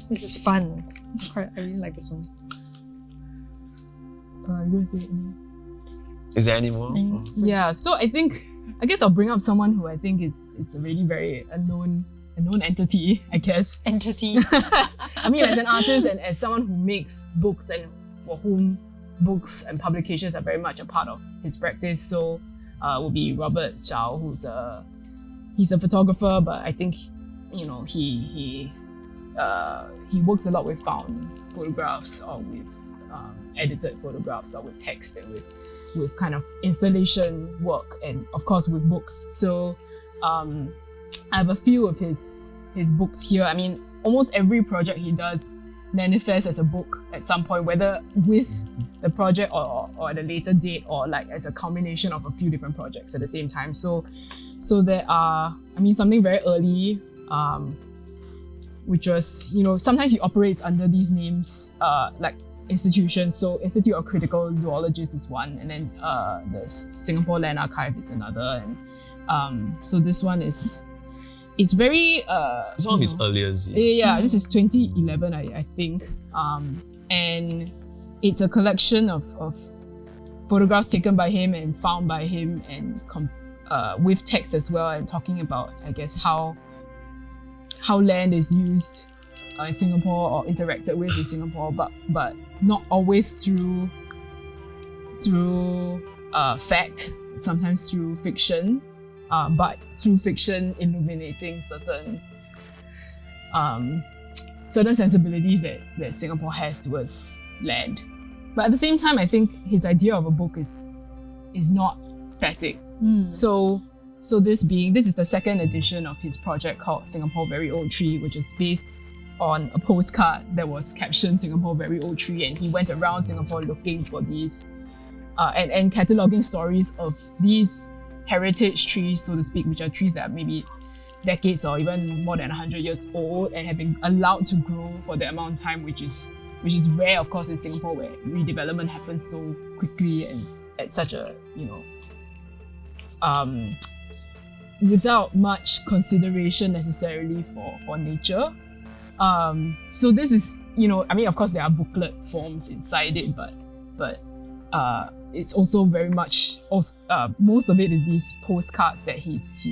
this is fun. I really like this one. You going to say any? Is there any more? Yeah, so I guess I'll bring up someone who I think it's already very known a known entity, I guess. Entity. I mean, as an artist and as someone who makes books and for whom books and publications are very much a part of his practice. So would be 𝘊𝘰𝘮𝘬𝘭𝑭𝘪𝘯, he's a photographer, but I think, you know, he works a lot with found photographs or with edited photographs or with text and with kind of installation work and of course with books. So I have a few of his books here. I mean, almost every project he does manifests as a book at some point, whether with the project or at a later date or like as a combination of a few different projects at the same time. So there are, I mean, something very early, which was, you know, sometimes he operates under these names, like institutions. So Institute of Critical Zoologists is one, and then the Singapore Land Archive is another. And so this one is, it's very it's one of his earliest years. Yeah, this is 2011, I think. And it's a collection of photographs taken by him and found by him and with text as well, and talking about, I guess, how land is used in Singapore or interacted with in Singapore, but not always through fact, sometimes through fiction. But through fiction illuminating certain sensibilities that Singapore has towards land. But at the same time, I think his idea of a book is not static. So this is the second edition of his project called Singapore Very Old Tree, which is based on a postcard that was captioned Singapore Very Old Tree, and he went around Singapore looking for these and cataloguing stories of these heritage trees, so to speak, which are trees that are maybe decades or even more than 100 years old and have been allowed to grow for that amount of time, which is rare, of course, in Singapore, where redevelopment happens so quickly and at such a, you know, without much consideration necessarily for nature. So this is, you know, I mean, of course there are booklet forms inside it, but it's also very much, most of it is these postcards that he's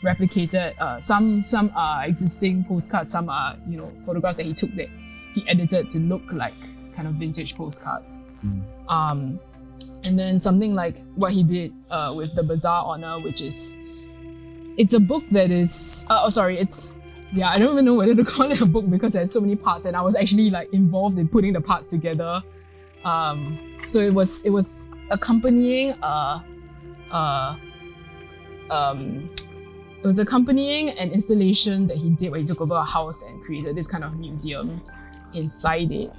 replicated. Some are existing postcards, some are, you know, photographs that he took that he edited to look like kind of vintage postcards. And then something like what he did with the Bazaar Honour, which is, it's a book that is, I don't even know whether to call it a book because there's so many parts, and I was actually like involved in putting the parts together. So it was accompanying an installation that he did where he took over a house and created this kind of museum inside it.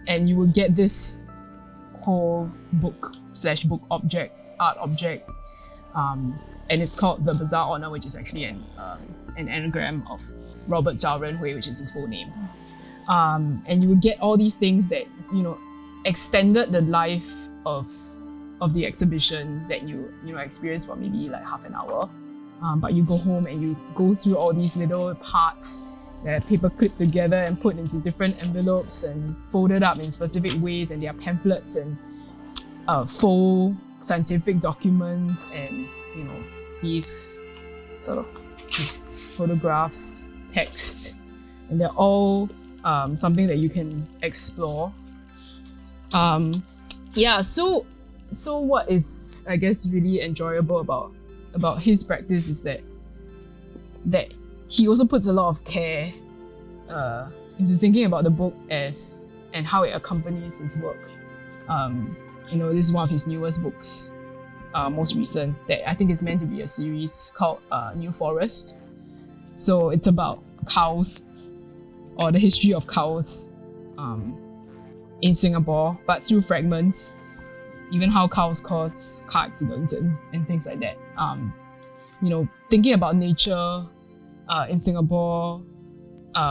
And you would get this whole book/book object, art object, and it's called the Bazaar Honour, which is actually an anagram of 𝘊𝘰𝘮𝘮𝘭𝘭𝘪𝘯𝘨, which is his full name. And you would get all these things that, you know, extended the life of the exhibition that you experience for maybe like half an hour. But you go home and you go through all these little parts that are paper clipped together and put into different envelopes and folded up in specific ways, and there are pamphlets and full scientific documents and, you know, these photographs, text, and they're all something that you can explore. So what is, I guess, really enjoyable about his practice is that he also puts a lot of care into thinking about the book and how it accompanies his work. You know, this is one of his newest books, most recent, that I think is meant to be a series called New Forest. So it's about cows, or the history of cows in Singapore, but through fragments, even how cows cause car accidents and things like that. You know, thinking about nature in Singapore,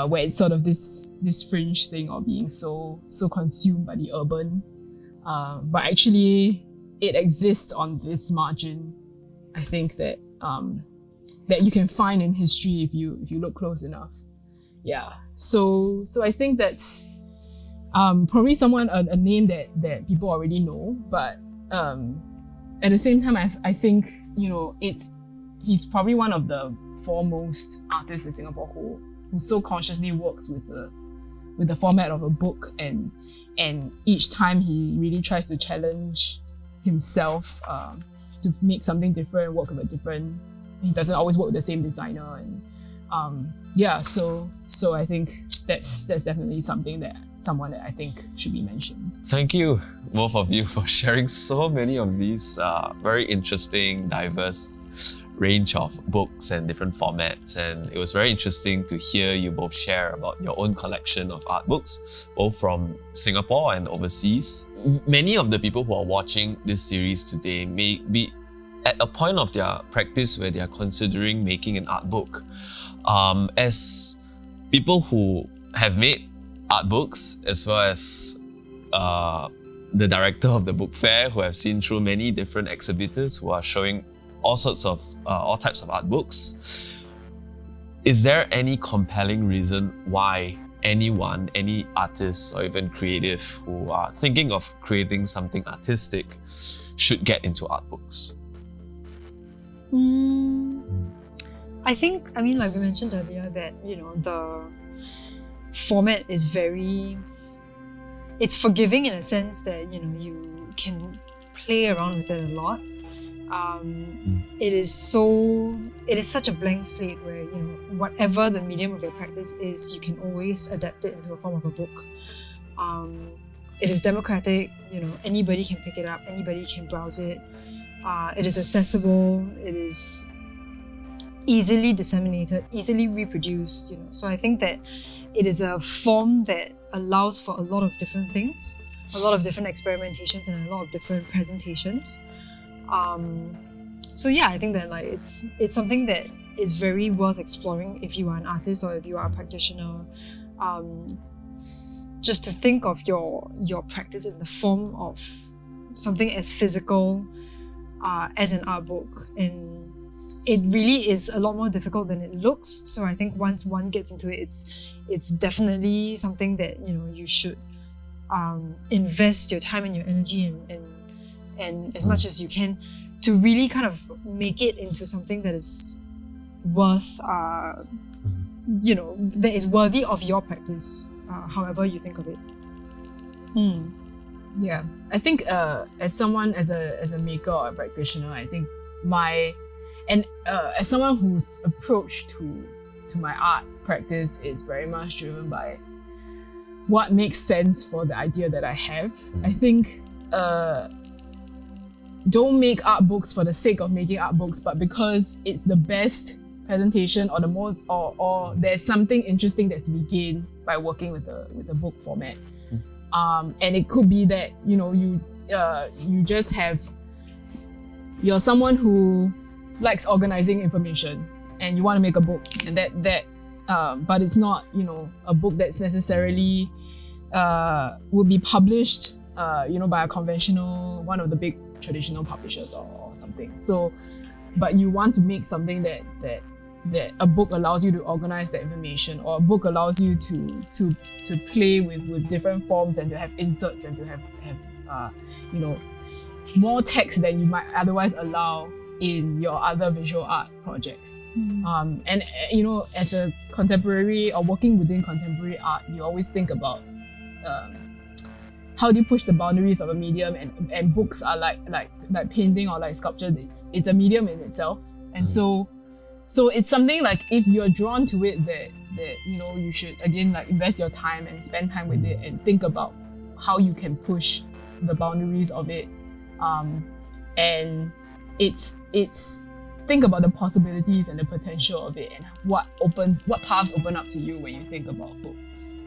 where it's sort of this fringe thing of being so consumed by the urban, but actually it exists on this margin. I think that that you can find in history if you look close enough. Yeah. So I think that's probably a name that people already know, but at the same time, I think, you know, he's probably one of the foremost artists in Singapore who so consciously works with the format of a book, and each time he really tries to challenge himself to make something different, work with a different. He doesn't always work with the same designer, and so I think that's definitely someone that I think should be mentioned. Thank you, both of you, for sharing so many of these very interesting, diverse range of books and different formats. And it was very interesting to hear you both share about your own collection of art books, both from Singapore and overseas. Many of the people who are watching this series today may be at a point of their practice where they are considering making an art book. As people who have made art books, as well as the director of the book fair, who have seen through many different exhibitors who are showing all types of art books, is there any compelling reason why anyone, any artist or even creative who are thinking of creating something artistic should get into art books? I think, like we mentioned earlier, that, the format is it's forgiving in a sense that, you can play around with it a lot. It is such a blank slate where, whatever the medium of your practice is, you can always adapt it into a form of a book. It is democratic, anybody can pick it up, anybody can browse it. It is accessible, it is easily disseminated, easily reproduced, So I think that it is a form that allows for a lot of different things, a lot of different experimentations and a lot of different presentations. So yeah, I think that it's something that is very worth exploring if you are an artist or if you are a practitioner. Just to think of your practice in the form of something as physical as an art book, and it really is a lot more difficult than it looks. So I think once one gets into it, it's definitely something that you should invest your time and your energy and as much as you can to really kind of make it into something that is worth that is worthy of your practice, however you think of it. Yeah, I think as a maker or a practitioner, I think as someone whose approach to my art practice is very much driven by what makes sense for the idea that I have. I think don't make art books for the sake of making art books, but because it's the best presentation or the most or there's something interesting that's to be gained by working with a book format. And it could be that you're someone who likes organizing information and you want to make a book, and but it's not a book that's necessarily would be published by a conventional, one of the big traditional publishers or something. So, but you want to make something that a book allows you to organize the information, or a book allows you to play with different forms and to have inserts and to have more text than you might otherwise allow in your other visual art projects. And as a contemporary or working within contemporary art, you always think about how do you push the boundaries of a medium, and books are like painting or like sculpture. It's a medium in itself, and so it's something like if you're drawn to it, that you should again invest your time and spend time with it and think about how you can push the boundaries of it, and it's think about the possibilities and the potential of it, and what paths open up to you when you think about books.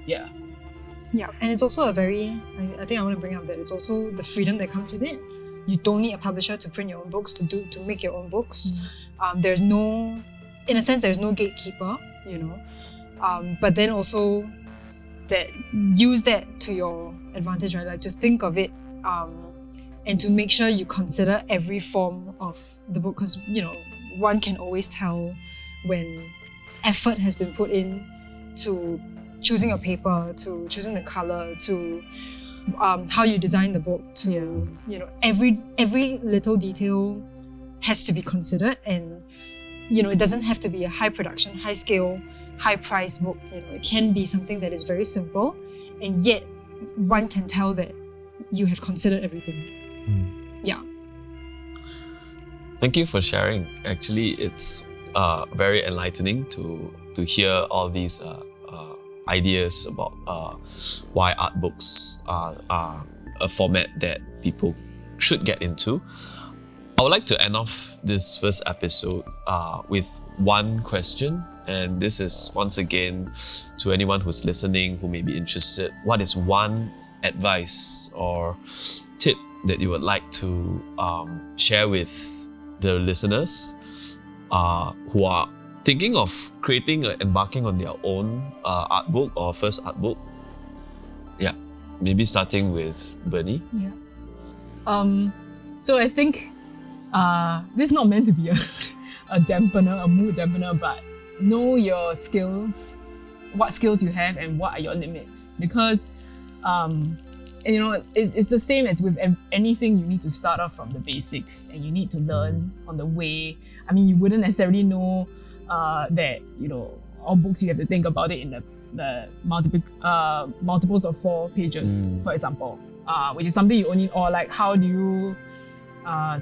Yeah, and it's also I think I want to bring up that it's also the freedom that comes with it. You don't need a publisher to print your own books, to make your own books. There's no gatekeeper, but then also that use that to your advantage, right? Like to think of it and to make sure you consider every form of the book, because one can always tell when effort has been put in to choosing a paper, to choosing the color, to how you design the book, to every little detail has to be considered, and it doesn't have to be a high production, high scale, high price book. It can be something that is very simple, and yet one can tell that you have considered everything. Yeah. Thank you for sharing. Actually, it's very enlightening to hear all these ideas about why art books are a format that people should get into. I would like to end off this first episode with one question, and this is once again to anyone who's listening who may be interested. What is one advice or tip that you would like to share with the listeners who are thinking of creating or embarking on their own art book or first art book? Yeah, maybe starting with Bernie. Yeah. So I think this is not meant to be a dampener, a mood dampener, but know your skills, what skills you have and what are your limits. Because it's the same as with anything. You need to start off from the basics and you need to learn on the way. I mean, you wouldn't necessarily know that, all books, you have to think about it in the multiples of 4 pages, for example, which is something you only, or like how do you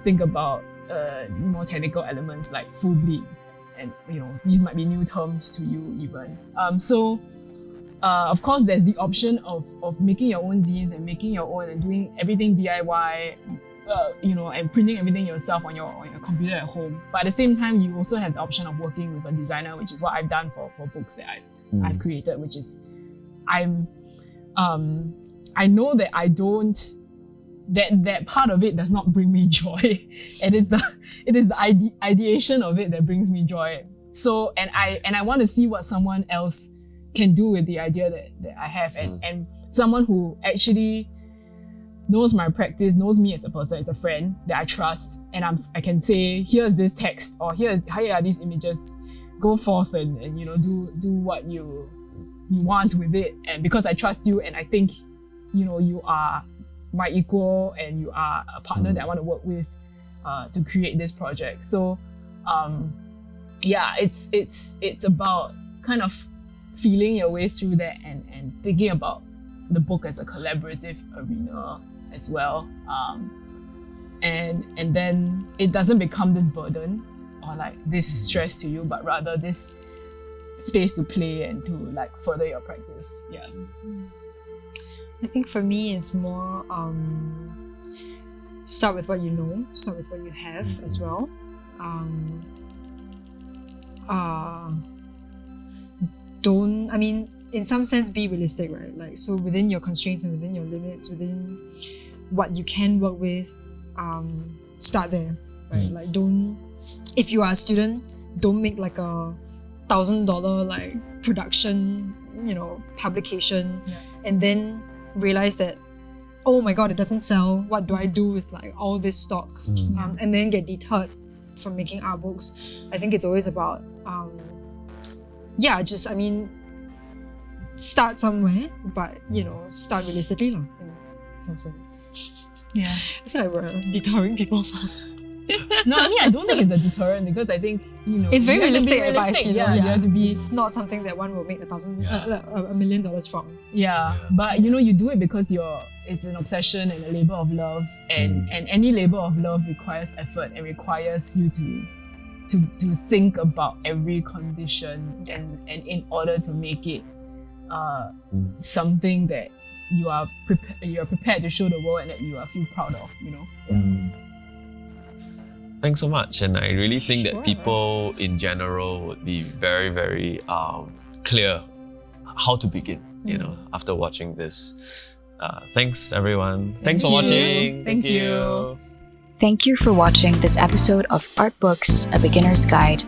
think about more technical elements like full bleed, and these might be new terms to you even. Of course, there's the option of making your own zines and making your own and doing everything DIY, and printing everything yourself on your computer at home. But at the same time, you also have the option of working with a designer, which is what I've done for books that I've created, which is I know that I don't. That part of it does not bring me joy. It is the ideation of it that brings me joy. So and I want to see what someone else can do with the idea that I have, and someone who actually knows my practice, knows me as a person, as a friend that I trust, and I can say, here's this text, or here are these images, go forth and do what you want with it. And because I trust you and I think you are my equal and you are a partner that I want to work with to create this project. So it's about kind of feeling your way through that and thinking about the book as a collaborative arena as well. And then it doesn't become this burden or like this stress to you, but rather this space to play and to like further your practice. Yeah. I think for me, it's more start with what you know, start with what you have as well. In some sense, be realistic, right? Like, so within your constraints and within your limits, within what you can work with, start there, right? Like, if you are a student, don't make like a $1,000 like production, publication, and then realize that, oh my god, it doesn't sell. What do I do with like all this stock? And then get deterred from making art books. I think it's always about, start somewhere, but start realistically in some sense. Yeah, I feel like we're deterring people from. No, I don't think it's a deterrent, because I think it's very realistic advice. You have to be. It's not something that one will make $1 million from. Yeah, but you do it because it's an obsession and a labor of love, and any labor of love requires effort and requires you to think about every condition and in order to make it something that you are prepared to show the world and that you feel proud of. Thanks so much, and I really think that people in general would be very, very clear how to begin, after watching this. Thanks everyone. Thanks for watching. Thank you. Thank you for watching this episode of Art Books, A Beginner's Guide.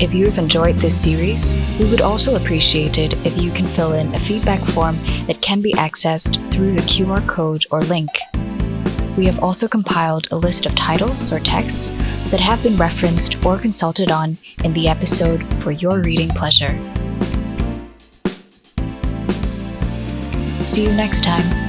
If you've enjoyed this series, we would also appreciate it if you can fill in a feedback form that can be accessed through the QR code or link. We have also compiled a list of titles or texts that have been referenced or consulted on in the episode for your reading pleasure. See you next time.